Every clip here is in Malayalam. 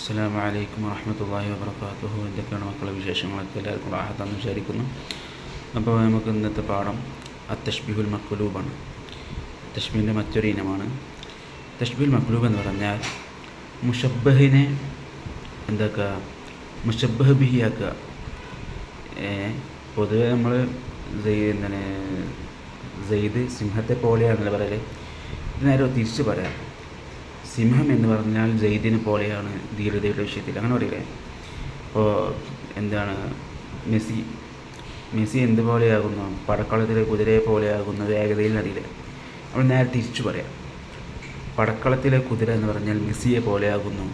അസ്സലാമു അലൈക്കും വറഹ്മത്തുള്ളാഹി വബറകാതുഹു. എന്തൊക്കെയാണ് മക്കളെ വിശേഷങ്ങളൊക്കെ? എല്ലാവർക്കും റാഹത്താണെന്ന് വിചാരിക്കുന്നു. അപ്പോൾ നമുക്ക് ഇന്നത്തെ പാഠം അത്തഷ്ബീഹുൽ മഖ്ലൂബാണ്. തഷ്ബീഹിൻ്റെ മറ്റൊരു ഇനമാണ്. തഷ്ബീഹുൽ മഖ്ലൂബ് എന്ന് പറഞ്ഞാൽ മുഷബ്ബഹിനെ എന്താക്കുക, മുഷബ്ബഹ് ബിഹി ആക്കുക. പൊതുവെ നമ്മൾ എന്താണ് സെയ്ദ് സിംഹത്തെ പോലെയാണല്ലോ പറയൽ. ഇത് നേരെ തിരിച്ച് പറയാം. സിംഹം എന്ന് പറഞ്ഞാൽ സെയ്ദിനെ പോലെയാണ് ധീരതയുടെ വിഷയത്തിൽ, അങ്ങനെ പറയില്ലേ. അപ്പോൾ എന്താണ് മെസ്സി എന്തുപോലെയാകുന്നു? പടക്കളത്തിലെ കുതിരയെ പോലെയാകുന്ന വേഗതയിൽ അറിയില്ല. നമ്മൾ നേരെ തിരിച്ചു പറയാം. പടക്കളത്തിലെ കുതിര എന്ന് പറഞ്ഞാൽ മെസ്സിയെ പോലെയാകുന്നു.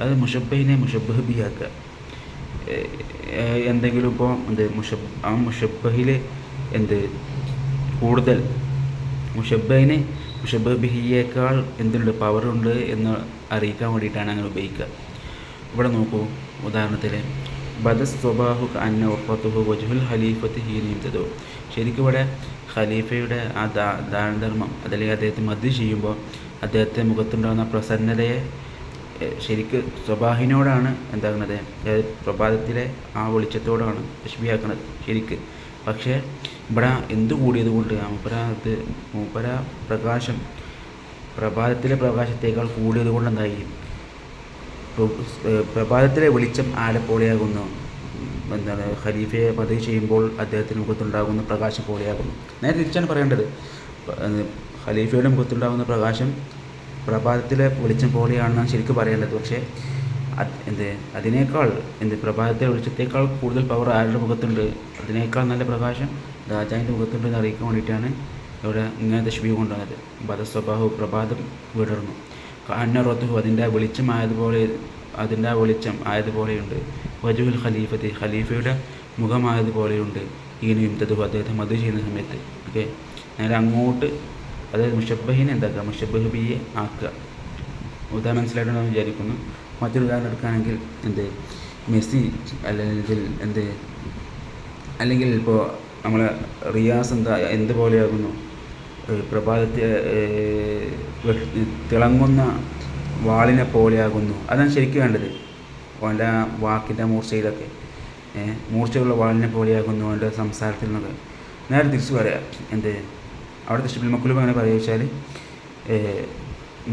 അത് മുഷബ്ബഹിനെ മുഷബ്ബഹ് ബിഹി ആക്കുക. എന്തെങ്കിലും ഇപ്പോൾ മുഷബ്ബഹിൽ കൂടുതൽ മുഷബ്ബഹിന് മുഷബ്ബഹ് ബിഹിയേക്കാൾ എന്തുണ്ട്, പവറുണ്ട് എന്ന് അറിയിക്കാൻ വേണ്ടിയിട്ടാണ് അങ്ങനെ ഉപയോഗിക്കുക. ഇവിടെ നോക്കൂ, ഉദാഹരണത്തിൽ ബദസ് സ്വബാഹു അന്ന ഒഫത്തുഹു വജുഹുൽ ഖലീഫത്ത് ഹീനിന്തതോ. ശരിക്കും ഇവിടെ ഖലീഫയുടെ ആ ദാനധർമ്മം അതല്ലെങ്കിൽ അദ്ദേഹത്തെ മദ്യ ചെയ്യുമ്പോൾ അദ്ദേഹത്തെ മുഖത്തുണ്ടാകുന്ന പ്രസന്നതയെ ശരിക്ക് സ്വബാഹിനോടാണ് എന്താകുന്നത്, പ്രഭാതത്തിലെ ആ വെളിച്ചത്തോടാണ് തശ്ബീഹാക്കുന്നത് ശരിക്ക്. പക്ഷേ ഇവിടെ എന്ത് കൂടിയത് കൊണ്ട് മൂപ്പര പ്രകാശം പ്രഭാതത്തിലെ പ്രകാശത്തേക്കാൾ കൂടിയത് കൊണ്ട് എന്തായി, പ്രഭാതത്തിലെ വെളിച്ചം ആരെ പോലെയാകുന്നു, ഖലീഫയെ പദവി ചെയ്യുമ്പോൾ അദ്ദേഹത്തിന് മുഖത്തുണ്ടാകുന്ന പ്രകാശം പോലെയാകുന്നു. നേരെ തിരിച്ചാണ് പറയേണ്ടത്. ഖലീഫയുടെ മുഖത്തുണ്ടാകുന്ന പ്രകാശം പ്രഭാതത്തിലെ വെളിച്ചം പോലെയാണെന്നാണ് ശരിക്കും പറയേണ്ടത്. പക്ഷേ അതിനേക്കാൾ പ്രഭാതത്തിലെ വെളിച്ചത്തേക്കാൾ കൂടുതൽ പവർ ആരുടെ മുഖത്തുണ്ട്, അതിനേക്കാൾ നല്ല പ്രകാശം രാജാവിൻ്റെ മുഖത്തുണ്ടെന്ന് അറിയിക്കാൻ വേണ്ടിയിട്ടാണ് ഇവിടെ ഇങ്ങനെ തശ്ബീഹ് കൊണ്ടുവന്നത്. ബദസ്വബാഹു പ്രഭാതം വിടർന്നു, അന്ന റത്തുഹു അതിൻ്റെ വെളിച്ചം ആയതുപോലെയുണ്ട്, വജുഹുൽ ഖലീഫയുടെ മുഖമായതുപോലെയുണ്ട്, ഈനും ഇംതദുഹു അദ്ദേഹത്തെ മദ്യ ചെയ്യുന്ന സമയത്ത്. ഓക്കെ, നേരെ അങ്ങോട്ട് അതായത് മുഷബ്ബഹിനെ എന്താക്കുക, മുഷബ്ബഹ് ബിഹിയെ ആക്കുക. ഉദാഹരണം മനസ്സിലായിട്ടുണ്ടെന്ന് വിചാരിക്കുന്നു. മറ്റൊരു ഉദാഹരണം എടുക്കുകയാണെങ്കിൽ മെസ്സി അല്ലെങ്കിൽ ഇപ്പോൾ നമ്മളെ റിയാസ് എന്തുപോലെയാകുന്നു, പ്രഭാതത്തെ തിളങ്ങുന്ന വാളിനെ പോലെയാകുന്നു. അതാണ് ശരിക്കും വേണ്ടത്. അവൻ്റെ വാക്കിൻ്റെ മൂർച്ചയിലൊക്കെ മൂർച്ചയുള്ള വാളിനെ പോലെയാകുന്നു അവൻ്റെ സംസാരത്തിൽ നിന്നൊക്കെ. നേരെ തിരിച്ച് പറയാം. അവിടെ തശ്ബീഹുൽ മഖ്ലൂബ് അങ്ങനെ പറയുക വെച്ചാൽ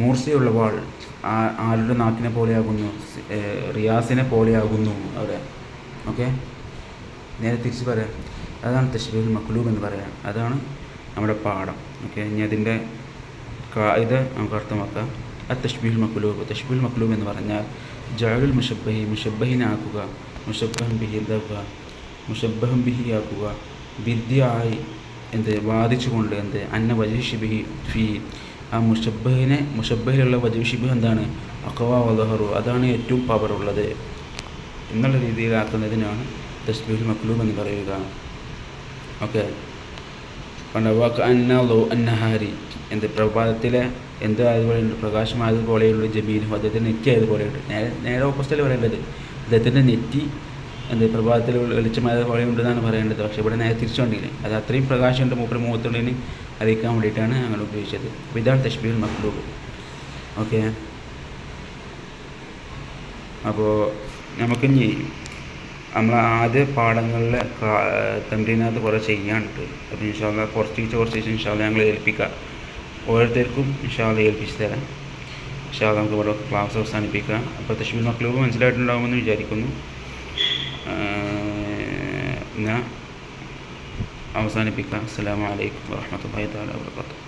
മൂർച്ചയുള്ള വാൾ ആരുടെ നാക്കിനെ പോലെയാകുന്നു, റിയാസിനെ പോലെയാകുന്നു അവിടെ. ഓക്കെ, നേരെ തിരിച്ച് പറയാം. അതാണ് തശ്ബീഹുൽ മഖ്ലൂബ് എന്ന് പറയാം. അതാണ് നമ്മുടെ പാഠം. ഓക്കെ, ഇനി അതിൻ്റെ ഇത് നമുക്ക് അർത്ഥമാക്കാം. തശ്ബീഹുൽ മഖ്ലൂബ് എന്ന് പറഞ്ഞാൽ ജഅലുൽ മുഷബ്ബഹിനെ ആക്കുക, മുഷബ്ബഹം ബിഹി ആക്കുക, വിദ്യയായി വാദിച്ചുകൊണ്ട് അന്ന വജുഷിബിഹി ഫീ ആ മുഷബ്ബഹിലുള്ള വജുഷിബിഹ് എന്താണ്, അഖ്വാ വദഹറു അതാണ് ഏറ്റവും പവറുള്ളത് എന്നുള്ള രീതിയിലാക്കുന്നതിനാണ് തശ്ബീഹുൽ മഖ്ലൂബ് എന്ന് പറയുക. ഓക്കെ, അന്നഹാരി പ്രഭാതത്തിലെ അതുപോലെയുണ്ട്, പ്രകാശമായതുപോലെയുള്ള ജമീലും അദ്ദേഹത്തിൻ്റെ നെറ്റി ആയതുപോലെയുണ്ട്. നേരെ ഓപ്പോസിറ്റിൽ പറയേണ്ടത് അദ്ദേഹത്തിൻ്റെ നെറ്റി പ്രഭാതത്തിൽ വെളിച്ചമായതുപോലെ ഉണ്ടെന്നാണ് പറയേണ്ടത്. പക്ഷേ ഇവിടെ നേരെ തിരിച്ചു കണ്ടില്ലേ, അത് അത്രയും പ്രകാശമുണ്ട് മൂപ്പര് മുഖത്തുള്ളതിന് അറിയിക്കാൻ വേണ്ടിയിട്ടാണ് അങ്ങനെ ഉപയോഗിച്ചത്. അപ്പോൾ ഇതാണ് തശ്ബീഹുൽ മഖ്ലൂബ്. ഓക്കെ, അപ്പോൾ നമുക്കിനി നമ്മൾ ആദ്യ പാഠങ്ങളിലെ തംരീനകത്ത് കുറേ ചെയ്യാനുണ്ട്. അപ്പോൾ ഇൻഷാ അല്ലാഹ് കുറച്ച് ഇൻഷാ അല്ലാഹ് ഞങ്ങൾ ഏൽപ്പിക്കാം. ഓരോരുത്തർക്കും ഇൻഷാ അല്ലാഹ് ഏൽപ്പിച്ച് തരാം. ഇൻഷാ അല്ലാഹ് നമുക്ക് ഇവിടെ ക്ലാസ് അവസാനിപ്പിക്കാം. അപ്പോൾ തശ്ബീഹുൽ മഖ്ലൂബ് മനസ്സിലായിട്ടുണ്ടാകുമെന്ന് വിചാരിക്കുന്നു. ഞാൻ അവസാനിപ്പിക്കാം. അസ്സലാമു അലൈക്കും വറഹ്മത്തുള്ളാഹി തആല വബറകാതുഹു.